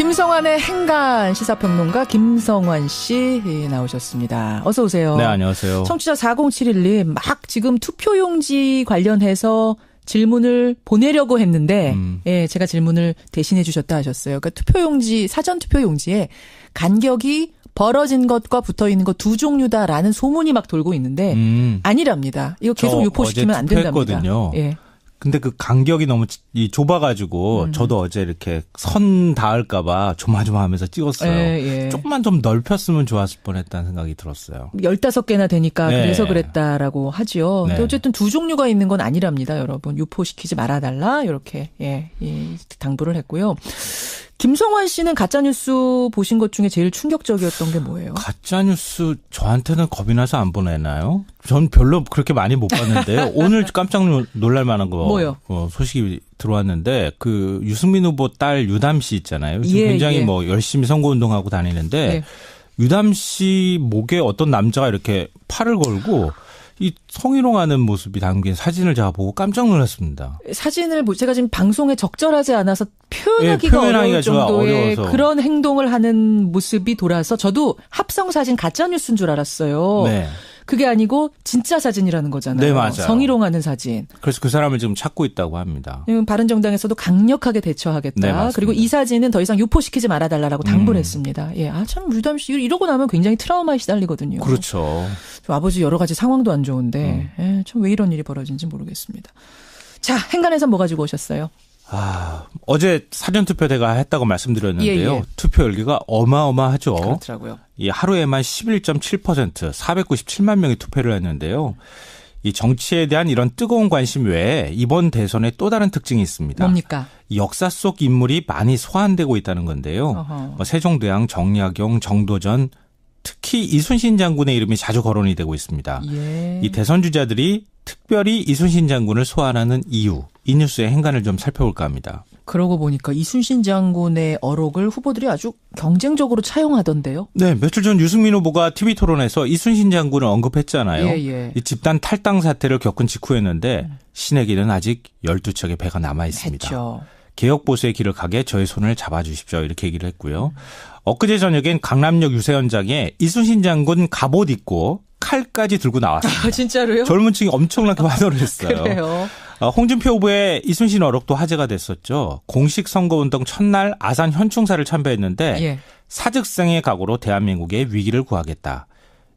김성환의 행간 시사평론가 김성환 씨 나오셨습니다. 어서 오세요. 네, 안녕하세요. 청취자 4071님 막 지금 투표용지 관련해서 질문을 보내려고 했는데 예, 제가 질문을 대신해 주셨다 하셨어요. 그러니까 투표용지, 사전 투표용지에 간격이 벌어진 것과 붙어있는 것 두 종류다라는 소문이 막 돌고 있는데 아니랍니다. 이거 계속 유포시키면 안 된답니다. 예. 근데 그 간격이 너무 좁아가지고 저도 어제 이렇게 선 닿을까봐 조마조마하면서 찍었어요. 예. 조금만 좀 넓혔으면 좋았을 뻔했다는 생각이 들었어요. 15개나 되니까 네. 그래서 그랬다라고 하죠. 근데 네. 어쨌든 두 종류가 있는 건 아니랍니다, 여러분. 유포시키지 말아달라 이렇게 당부를 했고요. 김성환 씨는 가짜뉴스 보신 것 중에 제일 충격적이었던 게 뭐예요? 가짜뉴스 저한테는 겁이 나서 안 보내나요? 전 별로 그렇게 많이 못 봤는데요. 오늘 깜짝 놀랄 만한 거 뭐요? 소식이 들어왔는데 그 유승민 후보 딸 유담 씨 있잖아요. 요즘 예, 굉장히 예. 뭐 열심히 선거운동하고 다니는데 예. 유담 씨 목에 어떤 남자가 이렇게 팔을 걸고 이 성희롱하는 모습이 담긴 사진을 제가 보고 깜짝 놀랐습니다. 사진을 제가 지금 방송에 적절하지 않아서 표현하기가 어려울 정도의 어려워서. 그런 행동을 하는 모습이 돌아서 저도 합성 사진 가짜뉴스인 줄 알았어요. 네. 그게 아니고 진짜 사진이라는 거잖아요. 네, 맞아요. 성희롱하는 사진. 그래서 그 사람을 지금 찾고 있다고 합니다. 바른정당에서도 강력하게 대처하겠다. 네, 맞습니다. 그리고 이 사진은 더 이상 유포시키지 말아달라고 당부를 했습니다. 예, 참 유담 씨 이러고 나면 굉장히 트라우마에 시달리거든요. 그렇죠. 아버지 여러 가지 상황도 안 좋은데 참 왜 이런 일이 벌어진지 모르겠습니다. 자, 행간에서 뭐 가지고 오셨어요? 어제 사전투표대가 했다고 말씀드렸는데요. 예. 투표 열기가 어마어마하죠. 그렇더라고요. 이 하루에만 11.7% 497만 명이 투표를 했는데요. 이 정치에 대한 이런 뜨거운 관심 외에 이번 대선에 또 다른 특징이 있습니다. 뭡니까? 역사 속 인물이 많이 소환되고 있다는 건데요. 뭐 세종대왕, 정약용, 정도전, 특히 이순신 장군의 이름이 자주 거론이 되고 있습니다. 예. 이 대선 주자들이 특별히 이순신 장군을 소환하는 이유, 이 뉴스의 행간을 좀 살펴볼까 합니다. 그러고 보니까 이순신 장군의 어록을 후보들이 아주 경쟁적으로 차용하던데요. 네, 며칠 전 유승민 후보가 TV 토론에서 이순신 장군을 언급했잖아요. 예. 이 집단 탈당 사태를 겪은 직후였는데 신의 길은 아직 12척의 배가 남아 있습니다. 했죠. 개혁 보수의 길을 가게 저의 손을 잡아주십시오. 이렇게 얘기를 했고요. 엊그제 저녁엔 강남역 유세 현장에 이순신 장군 갑옷 입고 칼까지 들고 나왔습니다. 진짜로요? 젊은 층이 엄청나게 환호를 했어요. 그래요. 홍준표 후보의 이순신 어록도 화제가 됐었죠. 공식 선거운동 첫날 아산 현충사를 참배했는데 예. 사직생의 각오로 대한민국의 위기를 구하겠다.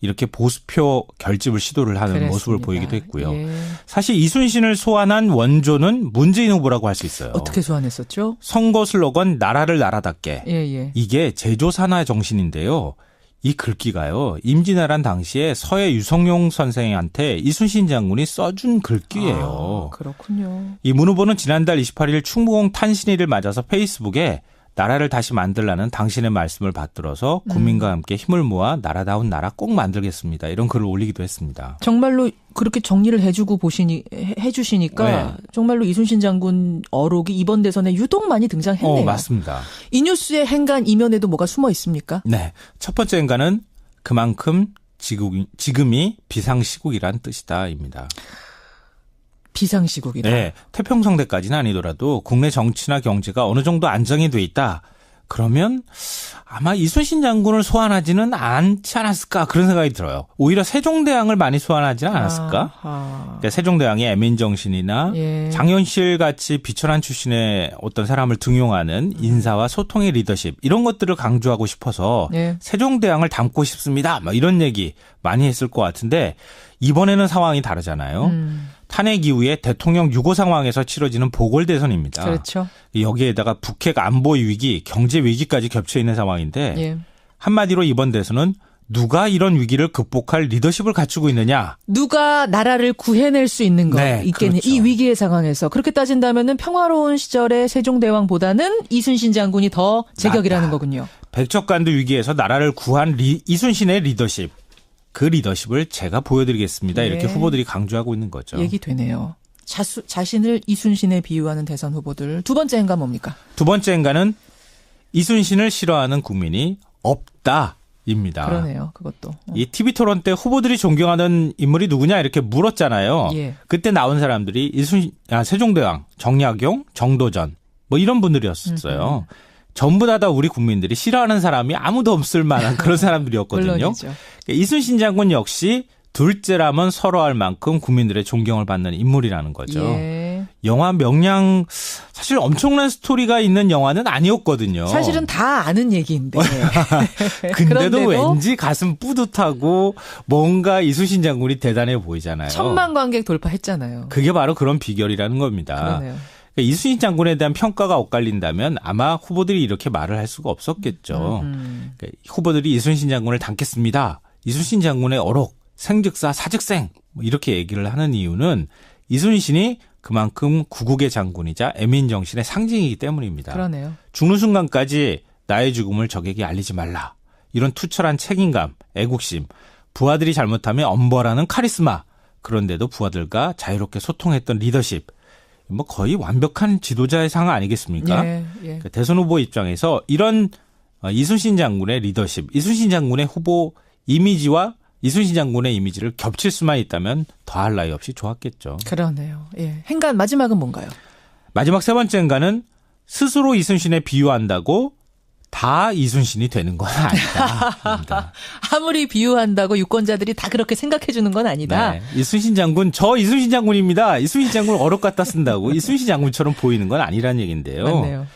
이렇게 보수표 결집을 시도를 하는 그랬습니다. 모습을 보이기도 했고요. 예. 사실 이순신을 소환한 원조는 문재인 후보라고 할 수 있어요. 어떻게 소환했었죠? 선거 슬로건 나라를 나라답게. 예. 이게 제조산화 정신인데요. 이 글귀가요. 임진왜란 당시에 서해 유성룡 선생한테 이순신 장군이 써준 글귀예요. 그렇군요. 이 문 후보는 지난달 28일 충무공 탄신일을 맞아서 페이스북에 나라를 다시 만들라는 당신의 말씀을 받들어서 국민과 함께 힘을 모아 나라다운 나라 꼭 만들겠습니다. 이런 글을 올리기도 했습니다. 정말로 그렇게 정리를 해주시니까 네. 정말로 이순신 장군 어록이 이번 대선에 유독 많이 등장했네요. 맞습니다. 이 뉴스의 행간 이면에도 뭐가 숨어 있습니까? 네. 첫 번째 행간은 그만큼 지금이 비상시국이란 뜻이다입니다. 비상시국이다. 네. 태평성대까지는 아니더라도 국내 정치나 경제가 어느 정도 안정이 돼 있다. 그러면 아마 이순신 장군을 소환하지는 않지 않았을까 그런 생각이 들어요. 오히려 세종대왕을 많이 소환하지는 않았을까? 그러니까 세종대왕의 애민정신이나 예. 장현실 같이 비천한 출신의 어떤 사람을 등용하는 인사와 소통의 리더십 이런 것들을 강조하고 싶어서 예. 세종대왕을 담고 싶습니다. 뭐 이런 얘기 많이 했을 것 같은데 이번에는 상황이 다르잖아요. 탄핵 이후에 대통령 유고 상황에서 치러지는 보궐대선입니다. 그렇죠. 여기에다가 북핵 안보 위기, 경제 위기까지 겹쳐 있는 상황인데 예. 한마디로 이번 대선은 누가 이런 위기를 극복할 리더십을 갖추고 있느냐. 누가 나라를 구해낼 수 있는 거 네, 있겠니? 그렇죠. 이 위기의 상황에서 그렇게 따진다면은 평화로운 시절의 세종대왕보다는 이순신 장군이 더 제격이라는 거군요. 백척간도 위기에서 나라를 구한 이순신의 리더십. 그 리더십을 제가 보여드리겠습니다. 네. 이렇게 후보들이 강조하고 있는 거죠. 얘기 되네요. 자신을 이순신에 비유하는 대선 후보들. 두 번째 행간 뭡니까? 두 번째 행간은 이순신을 싫어하는 국민이 없다입니다. 그러네요. 그것도. 이 TV 토론 때 후보들이 존경하는 인물이 누구냐 이렇게 물었잖아요. 예. 그때 나온 사람들이 세종대왕, 정약용, 정도전 뭐 이런 분들이었어요. 전부 다 우리 국민들이 싫어하는 사람이 아무도 없을 만한 그런 사람들이었거든요. 물론이죠. 이순신 장군 역시 둘째라면 서러할 만큼 국민들의 존경을 받는 인물이라는 거죠. 예. 영화 명량 사실 엄청난 스토리가 있는 영화는 아니었거든요. 사실은 다 아는 얘기인데. 근데도 왠지 가슴 뿌듯하고 뭔가 이순신 장군이 대단해 보이잖아요. 1000만 관객 돌파했잖아요. 그게 바로 그런 비결이라는 겁니다. 그러네요. 이순신 장군에 대한 평가가 엇갈린다면 아마 후보들이 이렇게 말을 할 수가 없었겠죠. 후보들이 이순신 장군을 닮겠습니다. 이순신 장군의 어록, 생즉사, 사즉생 이렇게 얘기를 하는 이유는 이순신이 그만큼 구국의 장군이자 애민정신의 상징이기 때문입니다. 그러네요. 죽는 순간까지 나의 죽음을 적에게 알리지 말라. 이런 투철한 책임감, 애국심, 부하들이 잘못하면 엄벌하는 카리스마. 그런데도 부하들과 자유롭게 소통했던 리더십. 뭐 거의 완벽한 지도자의 상 아니겠습니까? 예. 대선 후보 입장에서 이런 이순신 장군의 리더십, 이순신 장군의 후보 이미지와 이순신 장군의 이미지를 겹칠 수만 있다면 더할 나위 없이 좋았겠죠. 그러네요. 예. 행간 마지막은 뭔가요? 마지막 세 번째 행간은 스스로 이순신에 비유한다고 다 이순신이 되는 건 아니다. 아무리 비유한다고 유권자들이 다 그렇게 생각해 주는 건 아니다. 네. 이순신 장군, 저 이순신 장군입니다. 이순신 장군 어록 갖다 쓴다고 이순신 장군처럼 보이는 건 아니라는 얘기인데요. 맞네요.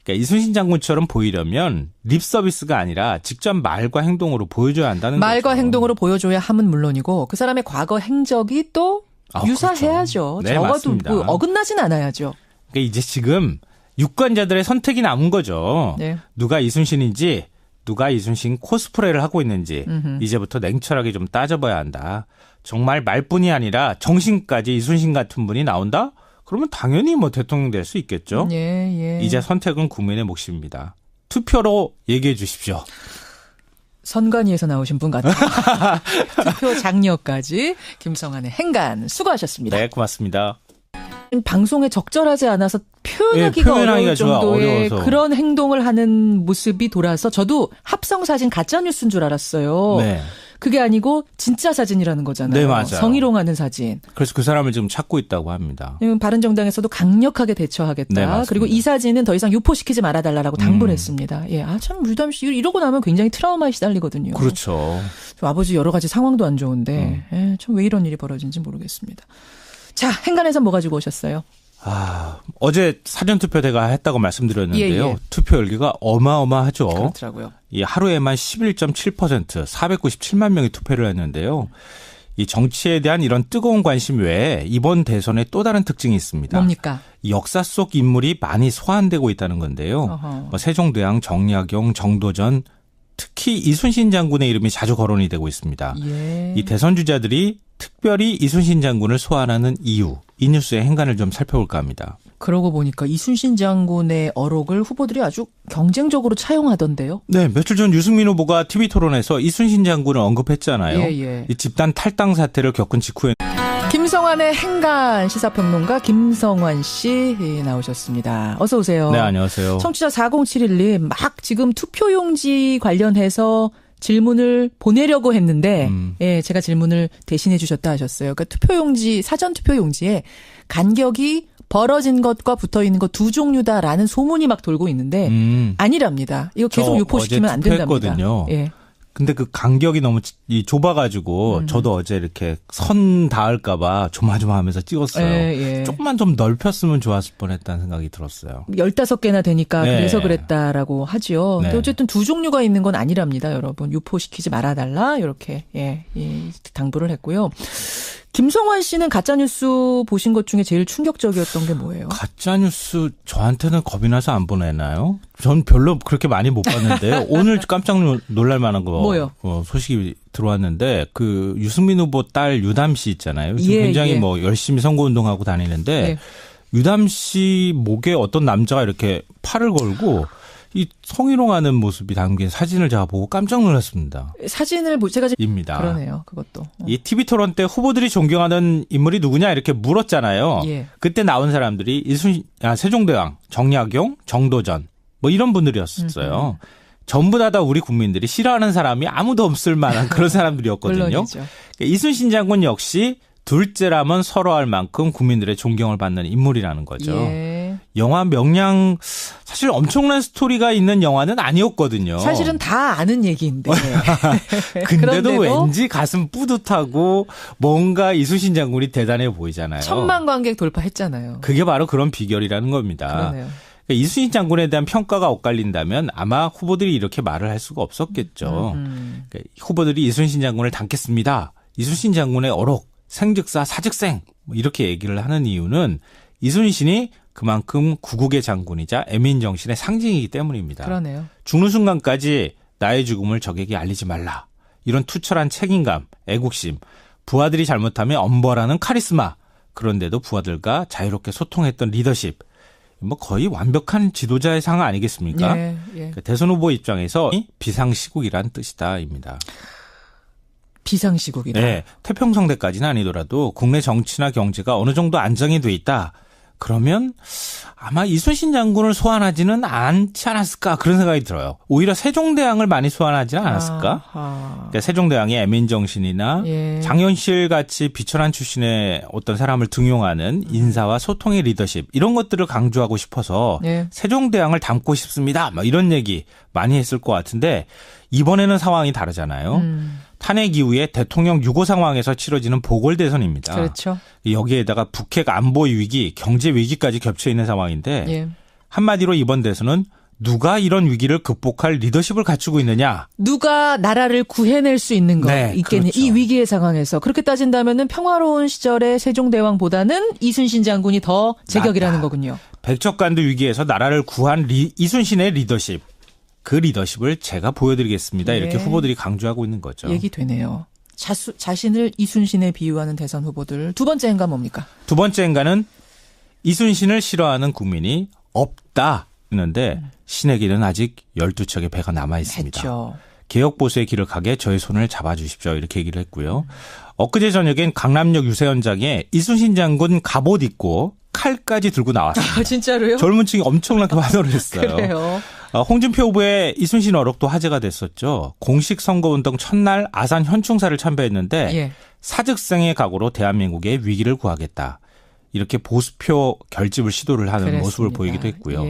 그러니까 이순신 장군처럼 보이려면 립 서비스가 아니라 직접 말과 행동으로 보여줘야 한다는 말과 거죠. 행동으로 보여줘야 함은 물론이고 그 사람의 과거 행적이 또 유사해야죠. 그렇죠. 네, 적어도 뭐 어긋나진 않아야죠. 그러니까 이제 지금 유권자들의 선택이 남은 거죠. 네. 누가 이순신인지 누가 이순신 코스프레를 하고 있는지 이제부터 냉철하게 좀 따져봐야 한다. 정말 말뿐이 아니라 정신까지 이순신 같은 분이 나온다? 그러면 당연히 뭐 대통령 될 수 있겠죠. 예. 이제 선택은 국민의 몫입니다. 투표로 얘기해 주십시오. 선관위에서 나오신 분 같아요. 투표 장려까지 김성환의 행간 수고하셨습니다. 네, 고맙습니다. 방송에 적절하지 않아서 표현하기가 어려울 정도의 어려워서. 그런 행동을 하는 모습이 돌아서 저도 합성사진 가짜뉴스인 줄 알았어요. 네. 그게 아니고 진짜 사진이라는 거잖아요. 네, 맞아요. 성희롱하는 사진. 그래서 그 사람을 지금 찾고 있다고 합니다. 바른정당에서도 강력하게 대처하겠다. 네, 그리고 이 사진은 더 이상 유포시키지 말아달라고 당부를 했습니다. 예, 참 유담 씨 이러고 나면 굉장히 트라우마에 시달리거든요. 그렇죠. 아버지 여러 가지 상황도 안 좋은데 예, 참 왜 이런 일이 벌어진지 모르겠습니다. 자, 행간에서 뭐 가지고 오셨어요? 어제 사전투표대가 했다고 말씀드렸는데요. 예. 투표 열기가 어마어마하죠. 그렇더라고요. 이 하루에만 11.7% 497만 명이 투표를 했는데요. 이 정치에 대한 이런 뜨거운 관심 외에 이번 대선에 또 다른 특징이 있습니다. 뭡니까? 역사 속 인물이 많이 소환되고 있다는 건데요. 뭐 세종대왕, 정약용, 정도전, 특히 이순신 장군의 이름이 자주 거론이 되고 있습니다. 예. 이 대선 주자들이 특별히 이순신 장군을 소환하는 이유, 이 뉴스의 행간을 좀 살펴볼까 합니다. 그러고 보니까 이순신 장군의 어록을 후보들이 아주 경쟁적으로 차용하던데요. 네, 며칠 전 유승민 후보가 TV 토론에서 이순신 장군을 언급했잖아요. 예. 이 집단 탈당 사태를 겪은 직후에 김성환의 행간 시사평론가 김성환 씨 나오셨습니다. 어서 오세요. 네, 안녕하세요. 청취자 4071님 막 지금 투표용지 관련해서 질문을 보내려고 했는데 예, 제가 질문을 대신해 주셨다 하셨어요. 그러니까 투표용지, 사전 투표용지에 간격이 벌어진 것과 붙어 있는 것 두 종류다라는 소문이 막 돌고 있는데 아니랍니다. 이거 계속 유포시키면 안 된답니다. 예. 근데 그 간격이 너무 좁아가지고 저도 어제 이렇게 선 닿을까봐 조마조마하면서 찍었어요. 예. 조금만 좀 넓혔으면 좋았을 뻔했다는 생각이 들었어요. 15개나 되니까 네. 그래서 그랬다라고 하죠. 네. 근데 어쨌든 두 종류가 있는 건 아니랍니다, 여러분. 유포시키지 말아달라 이렇게 당부를 했고요. 김성환 씨는 가짜뉴스 보신 것 중에 제일 충격적이었던 게 뭐예요? 가짜뉴스 저한테는 겁이 나서 안 보내나요? 전 별로 그렇게 많이 못 봤는데요. 오늘 깜짝 놀랄 만한 거 뭐요? 소식이 들어왔는데 그 유승민 후보 딸 유담 씨 있잖아요. 지금 예, 굉장히 예. 뭐 열심히 선거운동하고 다니는데 예. 유담 씨 목에 어떤 남자가 이렇게 팔을 걸고 이 성희롱하는 모습이 담긴 사진을 제가 보고 깜짝 놀랐습니다. 사진을 제가 지금 입니다. 그러네요. 그것도. 이 TV 토론 때 후보들이 존경하는 인물이 누구냐 이렇게 물었잖아요. 예. 그때 나온 사람들이 세종대왕, 정약용, 정도전 뭐 이런 분들이었어요. 전부 다 우리 국민들이 싫어하는 사람이 아무도 없을 만한 그런 사람들이었거든요. 물론이죠. 이순신 장군 역시 둘째라면 서러할 만큼 국민들의 존경을 받는 인물이라는 거죠. 예. 영화 명량 사실 엄청난 스토리가 있는 영화는 아니었거든요. 사실은 다 아는 얘기인데. 근데도 왠지 가슴 뿌듯하고 뭔가 이순신 장군이 대단해 보이잖아요. 1000만 관객 돌파했잖아요. 그게 바로 그런 비결이라는 겁니다. 그러네요. 그러니까 이순신 장군에 대한 평가가 엇갈린다면 아마 후보들이 이렇게 말을 할 수가 없었겠죠. 그러니까 후보들이 이순신 장군을 닮겠습니다. 이순신 장군의 어록, 생즉사, 사즉생 이렇게 얘기를 하는 이유는 이순신이 그만큼 구국의 장군이자 애민정신의 상징이기 때문입니다. 그러네요. 죽는 순간까지 나의 죽음을 적에게 알리지 말라. 이런 투철한 책임감, 애국심, 부하들이 잘못하면 엄벌하는 카리스마. 그런데도 부하들과 자유롭게 소통했던 리더십. 뭐 거의 완벽한 지도자의 상 아니겠습니까? 예. 그러니까 대선 후보 입장에서 비상시국이란 뜻이다입니다. 비상시국이다. 네, 태평성대까지는 아니더라도 국내 정치나 경제가 어느 정도 안정이 돼 있다. 그러면 아마 이순신 장군을 소환하지는 않지 않았을까 그런 생각이 들어요. 오히려 세종대왕을 많이 소환하지는 않았을까? 그러니까 세종대왕의 애민정신이나 장현실 같이 비천한 출신의 어떤 사람을 등용하는 인사와 소통의 리더십 이런 것들을 강조하고 싶어서 세종대왕을 닮고 싶습니다. 막 이런 얘기 많이 했을 것 같은데 이번에는 상황이 다르잖아요. 탄핵 이후에 대통령 유고 상황에서 치러지는 보궐대선입니다. 그렇죠. 여기에다가 북핵 안보 위기, 경제 위기까지 겹쳐 있는 상황인데 한마디로 이번 대선은 누가 이런 위기를 극복할 리더십을 갖추고 있느냐. 누가 나라를 구해낼 수 있는 거 있겠냐. 그렇죠. 이 위기의 상황에서. 그렇게 따진다면은 평화로운 시절의 세종대왕보다는 이순신 장군이 더 제격이라는 거군요. 백척간도 위기에서 나라를 구한 이순신의 리더십. 그 리더십을 제가 보여드리겠습니다. 이렇게 후보들이 강조하고 있는 거죠. 얘기되네요. 자신을 이순신에 비유하는 대선 후보들. 두 번째 행가 뭡니까? 두 번째 행가는 이순신을 싫어하는 국민이 없다 했는데 신에게는 아직 12척의 배가 남아 있습니다. 했죠. 개혁보수의 길을 가게 저의 손을 잡아주십시오. 이렇게 얘기를 했고요. 엊그제 저녁엔 강남역 유세현장에 이순신 장군 갑옷 입고 칼까지 들고 나왔습니다. 아, 진짜로요? 젊은 층이 엄청나게 환호를 했어요. 그래요. 홍준표 후보의 이순신 어록도 화제가 됐었죠. 공식 선거운동 첫날 아산 현충사를 참배했는데 사즉생의 각오로 대한민국의 위기를 구하겠다. 이렇게 보수표 결집을 시도를 하는 모습을 보이기도 했고요.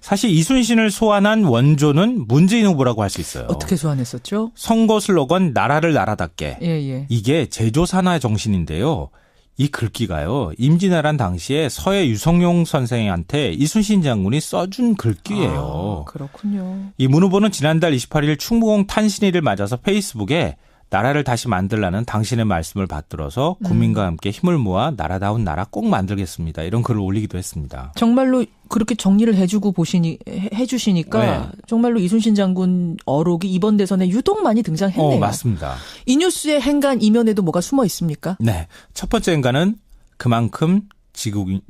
사실 이순신을 소환한 원조는 문재인 후보라고 할 수 있어요. 어떻게 소환했었죠? 선거 슬로건 나라를 나라답게. 이게 제조산화 정신인데요. 이 글귀가요. 임진왜란 당시에 서해 유성룡 선생한테 이순신 장군이 써준 글귀예요. 그렇군요. 이 문 후보는 지난달 28일 충무공 탄신일을 맞아서 페이스북에 나라를 다시 만들라는 당신의 말씀을 받들어서 국민과 함께 힘을 모아 나라다운 나라 꼭 만들겠습니다. 이런 글을 올리기도 했습니다. 정말로 그렇게 정리를 해주시니까 정말로 이순신 장군 어록이 이번 대선에 유독 많이 등장했네요. 맞습니다. 이 뉴스의 행간 이면에도 뭐가 숨어 있습니까? 네. 첫 번째 행간은 그만큼 지금이